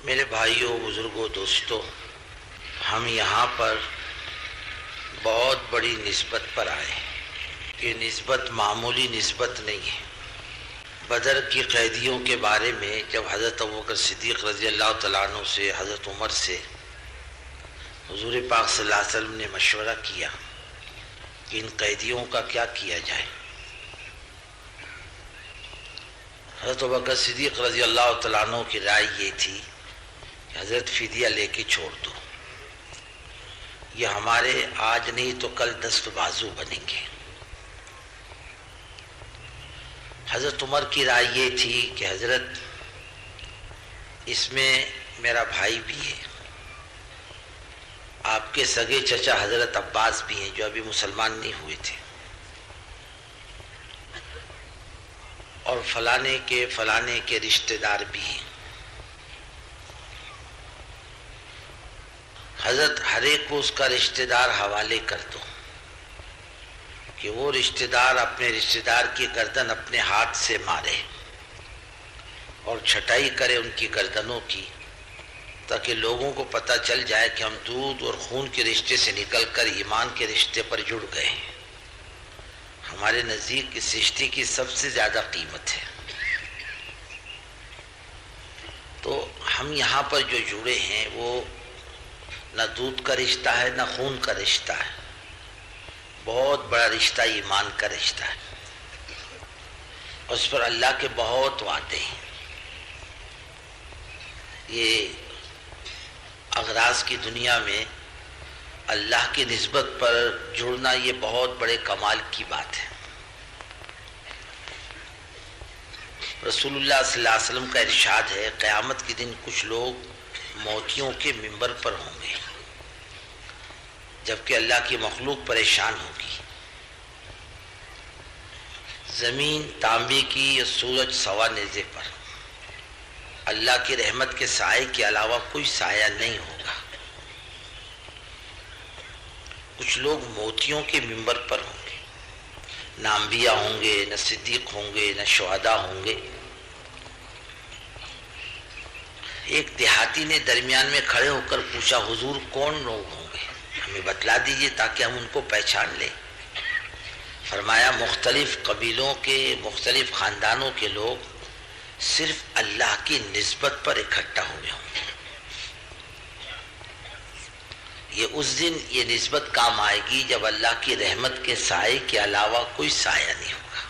میرے بھائیوں، بزرگوں، دوستوں، ہم یہاں پر بہت بڑی نسبت پر آئے ہیں۔ یہ نسبت معمولی نسبت نہیں ہے۔ بدر کی قیدیوں کے بارے میں جب حضرت ابوبکر صدیق رضی اللہ تعالیٰ عنہ سے، حضرت عمر سے حضور پاک صلی اللہ علیہ وسلم نے مشورہ کیا کہ ان قیدیوں کا کیا کیا جائے، حضرت ابوبکر صدیق رضی اللہ تعالیٰ عنہ کی رائے یہ تھی کہ حضرت فدیہ لے کے چھوڑ دو، یہ ہمارے آج نہیں تو کل دست بازو بنیں گے۔ حضرت عمر کی رائے یہ تھی کہ حضرت اس میں میرا بھائی بھی ہے، آپ کے سگے چچا حضرت عباس بھی ہیں جو ابھی مسلمان نہیں ہوئے تھے، اور فلانے کے رشتہ دار بھی ہیں۔ حضرت ہر ایک کو اس کا رشتہ دار حوالے کر دو کہ وہ رشتہ دار اپنے رشتہ دار کی گردن اپنے ہاتھ سے مارے اور چھٹائی کرے ان کی گردنوں کی، تاکہ لوگوں کو پتہ چل جائے کہ ہم دودھ اور خون کے رشتے سے نکل کر ایمان کے رشتے پر جڑ گئے ہیں۔ ہمارے نزدیک اس رشتے کی سب سے زیادہ قیمت ہے۔ تو ہم یہاں پر جو جڑے ہیں وہ نہ دودھ کا رشتہ ہے نہ خون کا رشتہ ہے، بہت بڑا رشتہ ایمان کا رشتہ ہے، اس پر اللہ کے بہت وعدے ہیں۔ یہ اغراض کی دنیا میں اللہ کی نسبت پر جڑنا یہ بہت بڑے کمال کی بات ہے۔ رسول اللہ صلی اللہ علیہ وسلم کا ارشاد ہے، قیامت کے دن کچھ لوگ موتیوں کے منبر پر ہوں گے جبکہ اللہ کی مخلوق پریشان ہوگی۔ زمین تانبے کی یا سورج سوا نیزے پر اللہ کی رحمت کے سائے کے علاوہ کوئی سایہ نہیں ہوگا۔ کچھ لوگ موتیوں کے منبر پر ہوں گے، نہ انبیاء ہوں گے، نہ صدیق ہوں گے، نہ شہداء ہوں گے۔ ایک دیہاتی نے درمیان میں کھڑے ہو کر پوچھا، حضور کون لوگ ہوں گے، ہمیں بتلا دیجئے تاکہ ہم ان کو پہچان لیں۔ فرمایا مختلف قبیلوں کے، مختلف خاندانوں کے لوگ صرف اللہ کی نسبت پر اکٹھا ہوئے ہوں گے۔ یہ اس دن یہ نسبت کام آئے گی جب اللہ کی رحمت کے سائے کے علاوہ کوئی سایہ نہیں ہوگا۔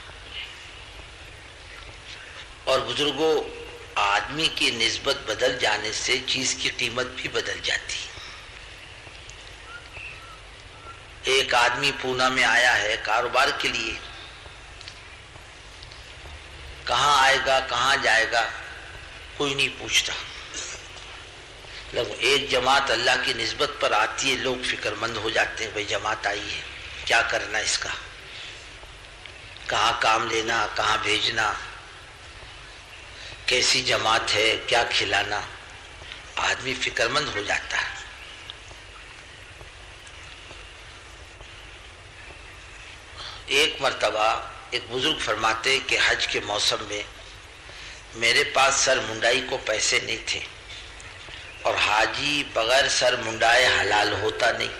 اور بزرگوں، آدمی کی نسبت بدل جانے سے چیز کی قیمت بھی بدل جاتی۔ ایک آدمی پونا میں آیا ہے کاروبار کے لیے، کہاں آئے گا کہاں جائے گا کوئی نہیں پوچھتا، لیکن ایک جماعت اللہ کی نسبت پر آتی ہے، لوگ فکر مند ہو جاتے ہیں، بھئی جماعت آئی ہے، کیا کرنا اس کا، کہاں کام لینا، کہاں بھیجنا، کیسی جماعت ہے، کیا کھلانا، آدمی فکر مند ہو جاتا ہے۔ ایک مرتبہ ایک بزرگ فرماتے کہ حج کے موسم میں میرے پاس سر منڈائی کو پیسے نہیں تھے، اور حاجی بغیر سر منڈائے حلال ہوتا نہیں،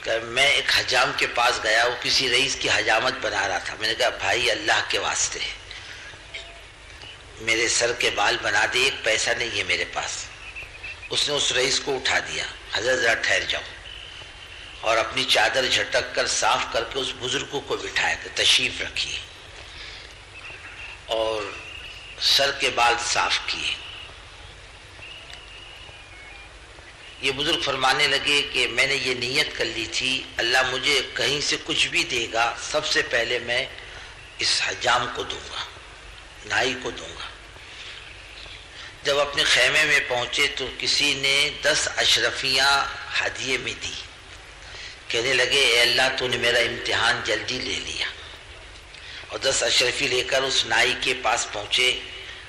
کہ میں ایک حجام کے پاس گیا، وہ کسی رئیس کی حجامت بنا رہا تھا، میں نے کہا بھائی اللہ کے واسطے میرے سر کے بال بنا دے، ایک پیسہ نہیں ہے میرے پاس۔ اس نے اس رئیس کو اٹھا دیا، حضرت ذرا ٹھہر جاؤ، اور اپنی چادر جھٹک کر صاف کر کے اس بزرگ کو بٹھایا کہ تشریف رکھیے، اور سر کے بال صاف کیے۔ یہ بزرگ فرمانے لگے کہ میں نے یہ نیت کر لی تھی، اللہ مجھے کہیں سے کچھ بھی دے گا سب سے پہلے میں اس حجام کو دوں گا، نائی کو دوں گا۔ جب اپنے خیمے میں پہنچے تو کسی نے 10 اشرفیاں ہدیے میں دی، کہنے لگے اے اللہ تو نے میرا امتحان جلدی لے لیا، اور 10 اشرفی لے کر اس نائی کے پاس پہنچے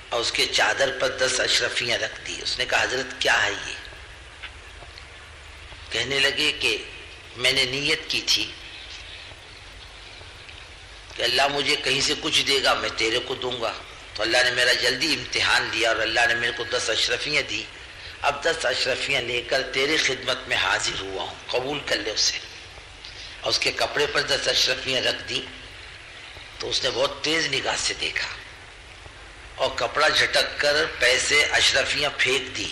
اور اس کے چادر پر 10 اشرفیاں رکھ دی۔ اس نے کہا حضرت کیا ہے یہ؟ کہنے لگے کہ میں نے نیت کی تھی کہ اللہ مجھے کہیں سے کچھ دے گا میں تیرے کو دوں گا، تو تو اللہ نے میرا جلدی امتحان لیا اور اللہ نے میرے کو 10 اشرفیاں دی. اب 10 اشرفیاں لے کر تیری خدمت میں حاضر ہوا ہوں, قبول کر لے اسے. اور اس کے کپڑے پر 10 اشرفیاں رکھ دی تو اس نے بہت تیز نگاہ سے دیکھا اور کپڑا جھٹک کر پیسے اشرفیاں پھینک دی.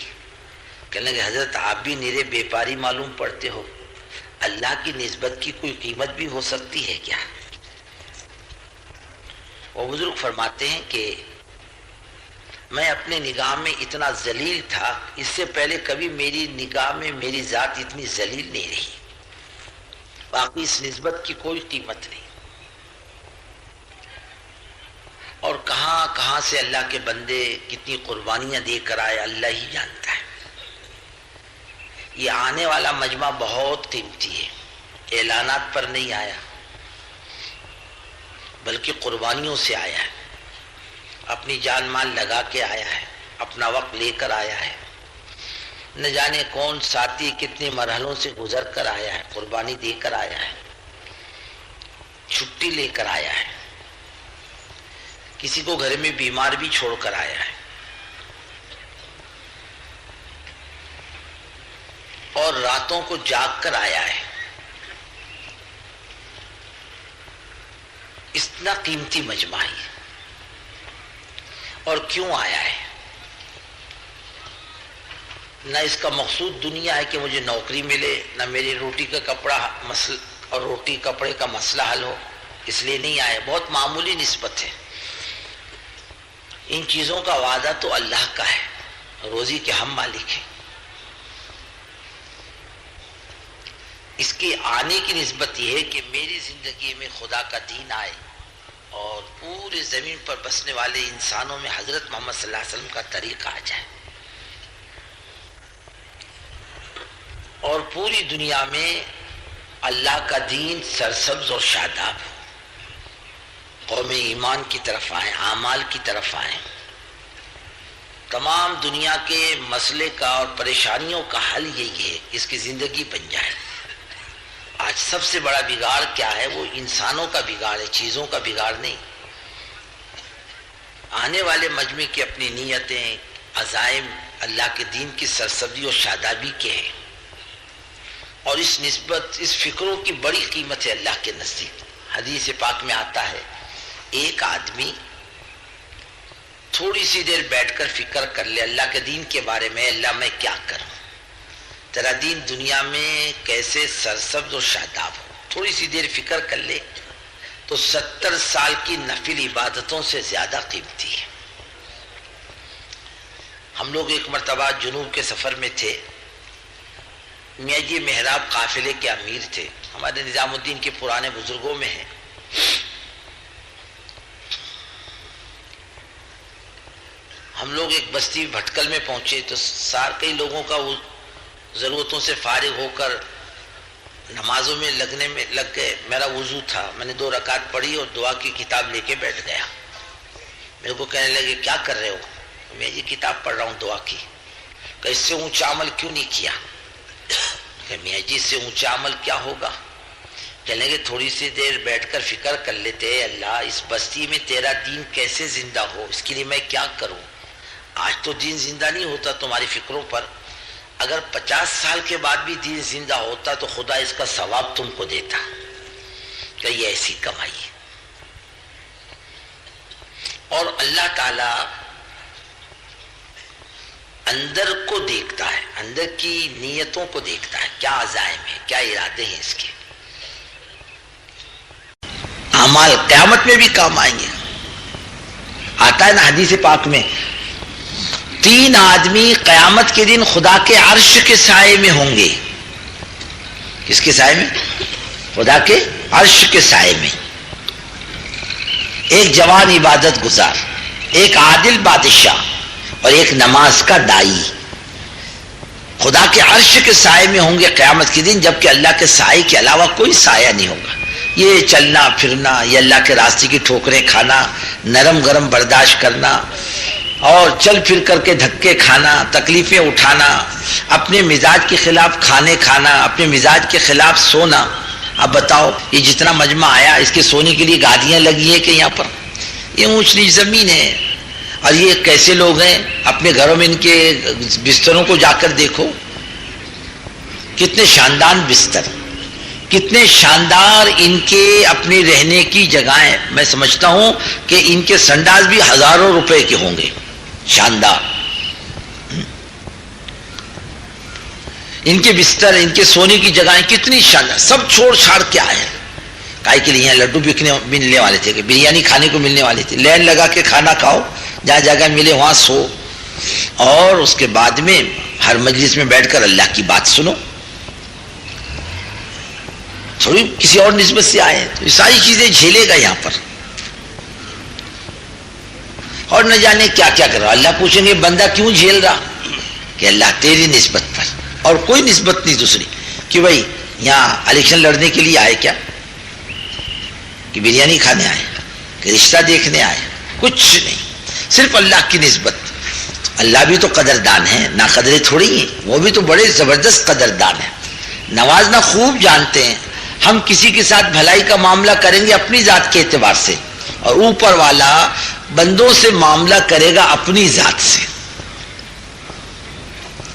کہنے لگے حضرت آپ بھی نیرے بیپاری معلوم پڑتے ہو, اللہ کی نسبت کی کوئی قیمت بھی ہو سکتی ہے کیا؟ وہ بزرگ فرماتے ہیں کہ میں اپنے نگاہ میں اتنا ذلیل تھا, اس سے پہلے کبھی میری نگاہ میں میری ذات اتنی ذلیل نہیں رہی. باقی اس نسبت کی کوئی قیمت نہیں. اور کہاں کہاں سے اللہ کے بندے کتنی قربانیاں دے کر آئے اللہ ہی جانتا ہے. یہ آنے والا مجمع بہت قیمتی ہے, اعلانات پر نہیں آیا بلکہ قربانیوں سے آیا ہے. اپنی جان مال لگا کے آیا ہے, اپنا وقت لے کر آیا ہے. نہ جانے کون ساتھی کتنے مرحلوں سے گزر کر آیا ہے, قربانی دے کر آیا ہے, چھٹی لے کر آیا ہے, کسی کو گھر میں بیمار بھی چھوڑ کر آیا ہے, اور راتوں کو جاگ کر آیا ہے. اتنا قیمتی مجمع ہے. اور کیوں آیا ہے؟ نہ اس کا مقصود دنیا ہے کہ مجھے نوکری ملے, نہ میری روٹی کا کپڑا اور روٹی کپڑے کا مسئلہ حل ہو, اس لیے نہیں آیا. بہت معمولی نسبت ہے. ان چیزوں کا وعدہ تو اللہ کا ہے, روزی کے ہم مالک ہیں. اس کے آنے کی نسبت یہ ہے کہ میری زندگی میں خدا کا دین آئے اور پورے زمین پر بسنے والے انسانوں میں حضرت محمد صلی اللہ علیہ وسلم کا طریقہ آ جائے, اور پوری دنیا میں اللہ کا دین سرسبز اور شاداب ہو. قوم ایمان کی طرف آئیں, اعمال کی طرف آئیں. تمام دنیا کے مسئلے کا اور پریشانیوں کا حل یہی ہے, اس کی زندگی بن جائے. آج سب سے بڑا بگاڑ کیا ہے؟ وہ انسانوں کا بگاڑ ہے, چیزوں کا بگاڑ نہیں. آنے والے مجمع کی اپنی نیتیں, عزائم اللہ کے دین کی سرسبزی اور شادابی کے ہیں, اور اس نسبت اس فکروں کی بڑی قیمت ہے اللہ کے نزدیک. حدیث پاک میں آتا ہے ایک آدمی تھوڑی سی دیر بیٹھ کر فکر کر لے اللہ کے دین کے بارے میں, اللہ میں کیا کروں, تیرا دین دنیا میں کیسے سرسبز اور شاداب ہو. تھوڑی سی دیر فکر کر لے تو 70 سال کی نفل عبادتوں سے زیادہ قیمتی ہے. ہم لوگ ایک مرتبہ جنوب کے سفر میں تھے. میاں جی محراب قافلے کے امیر تھے, ہمارے نظام الدین کے پرانے بزرگوں میں ہیں. ہم لوگ ایک بستی بھٹکل میں پہنچے تو کئی لوگوں کا ضرورتوں سے فارغ ہو کر نمازوں میں لگ گئے. میرا وضو تھا, میں نے 2 رکعت پڑھی اور دعا کی کتاب لے کے بیٹھ گیا. میرے کو کہنے لگے کیا کر رہے ہو؟ میں یہ کتاب پڑھ رہا ہوں دعا کی. کہ اس سے اونچا عمل کیوں نہیں کیا؟ کہ میاں جی اس سے اونچا عمل کیا ہوگا؟ کہنے لگے تھوڑی سی دیر بیٹھ کر فکر کر لیتے, اللہ اس بستی میں تیرا دین کیسے زندہ ہو, اس کے لیے میں کیا کروں. آج تو دین زندہ نہیں ہوتا تمہاری فکروں پر, اگر 50 سال کے بعد بھی دین زندہ ہوتا تو خدا اس کا ثواب تم کو دیتا. کہ یہ ایسی کمائی ہے. اور اللہ تعالی اندر کو دیکھتا ہے, اندر کی نیتوں کو دیکھتا ہے, کیا عزائم ہے, کیا ارادے ہیں اس کے. اعمال قیامت میں بھی کام آئیں گے. آتا ہے نا حدیث پاک میں 3 آدمی قیامت کے دن خدا کے عرش کے سائے میں ہوں گے. کس کے سائے میں؟ خدا کے عرش کے سائے میں. ایک جوان عبادت گزار, ایک عادل بادشاہ اور ایک نماز کا دائی. خدا کے عرش کے سائے میں ہوں گے قیامت کے دن, جبکہ اللہ کے سائے کے علاوہ کوئی سایہ نہیں ہوگا. یہ چلنا پھرنا, یہ اللہ کے راستے کی ٹھوکریں کھانا, نرم گرم برداشت کرنا, اور چل پھر کر کے دھکے کھانا, تکلیفیں اٹھانا, اپنے مزاج کے خلاف کھانے کھانا, اپنے مزاج کے خلاف سونا. اب بتاؤ یہ جتنا مجمع آیا اس کے سونے کے لیے گادیاں لگی ہیں کہ یہاں پر؟ یہ اونچ نیچ زمین ہے. اور یہ کیسے لوگ ہیں؟ اپنے گھروں میں ان کے بستروں کو جا کر دیکھو، کتنے شاندار بستر، کتنے شاندار ان کے اپنے رہنے کی جگہیں. میں سمجھتا ہوں کہ ان کے سنڈاس بھی ہزاروں روپے کے ہوں گے، شاندار. ان کے بستر، ان کے سونے کی جگہیں کتنی شاندار. سب چھوڑ چھاڑ کے آئے ہیں. کائے کے لیے یہاں لڈو ملنے والے تھے، کہ بریانی کھانے کو ملنے والی تھی. لین لگا کے کھانا کھاؤ، جہاں جگہ ملے وہاں سو، اور اس کے بعد میں ہر مجلس میں بیٹھ کر اللہ کی بات سنو. تھوڑی کسی اور نسبت سے آئے تو یہ ساری چیزیں جھیلے گا یہاں پر، اور نہ جانے کیا کیا کر رہا. اللہ پوچھیں گے بندہ کیوں جھیل رہا؟ کہ اللہ تیری نسبت پر، اور کوئی نسبت نہیں دوسری. کہ بھائی یہاں الیکشن لڑنے کے لیے آئے کیا؟ کہ بریانی کھانے آئے؟ کہ رشتہ دیکھنے آئے؟ کچھ نہیں، صرف اللہ کی نسبت. اللہ بھی تو قدردان ہے، نہ قدرے تھوڑی ہیں، وہ بھی تو بڑے زبردست قدردان ہیں. نوازنا خوب جانتے ہیں. ہم کسی کے ساتھ بھلائی کا معاملہ کریں گے اپنی ذات کے اعتبار سے، اور اوپر والا بندوں سے معاملہ کرے گا اپنی ذات سے.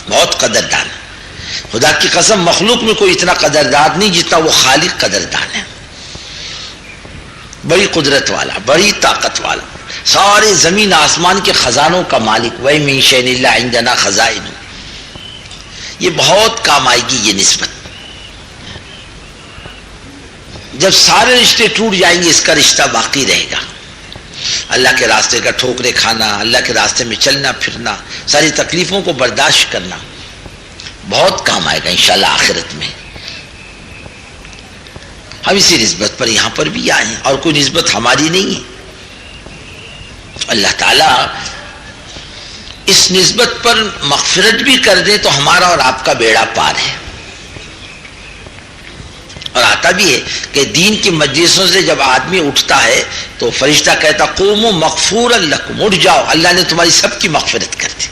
بہت قدردان ہے. خدا کی قسم مخلوق میں کوئی اتنا قدردان نہیں جتنا وہ خالق قدردان ہے. بڑی قدرت والا، بڑی طاقت والا، سارے زمین آسمان کے خزانوں کا مالک. وَإِن مِّن شَيْءٍ إِلَّا عِندَنَا خَزَائِنُهُ. یہ بہت کام آئے گی یہ نسبت. جب سارے رشتے ٹوٹ جائیں گے اس کا رشتہ باقی رہے گا. اللہ کے راستے کا ٹھوکرے کھانا، اللہ کے راستے میں چلنا پھرنا، ساری تکلیفوں کو برداشت کرنا بہت کام آئے گا انشاءاللہ آخرت میں. ہم اسی نسبت پر یہاں پر بھی آئے ہیں، اور کوئی نسبت ہماری نہیں ہے. اللہ تعالیٰ اس نسبت پر مغفرت بھی کر دے تو ہمارا اور آپ کا بیڑا پار ہے. اور آتا بھی ہے کہ دین کی مجلسوں سے جب آدمی اٹھتا ہے تو فرشتہ کہتا قوموا مغفورا لکم، اٹھ جاؤ، اللہ نے تمہاری سب کی مغفرت کر دی.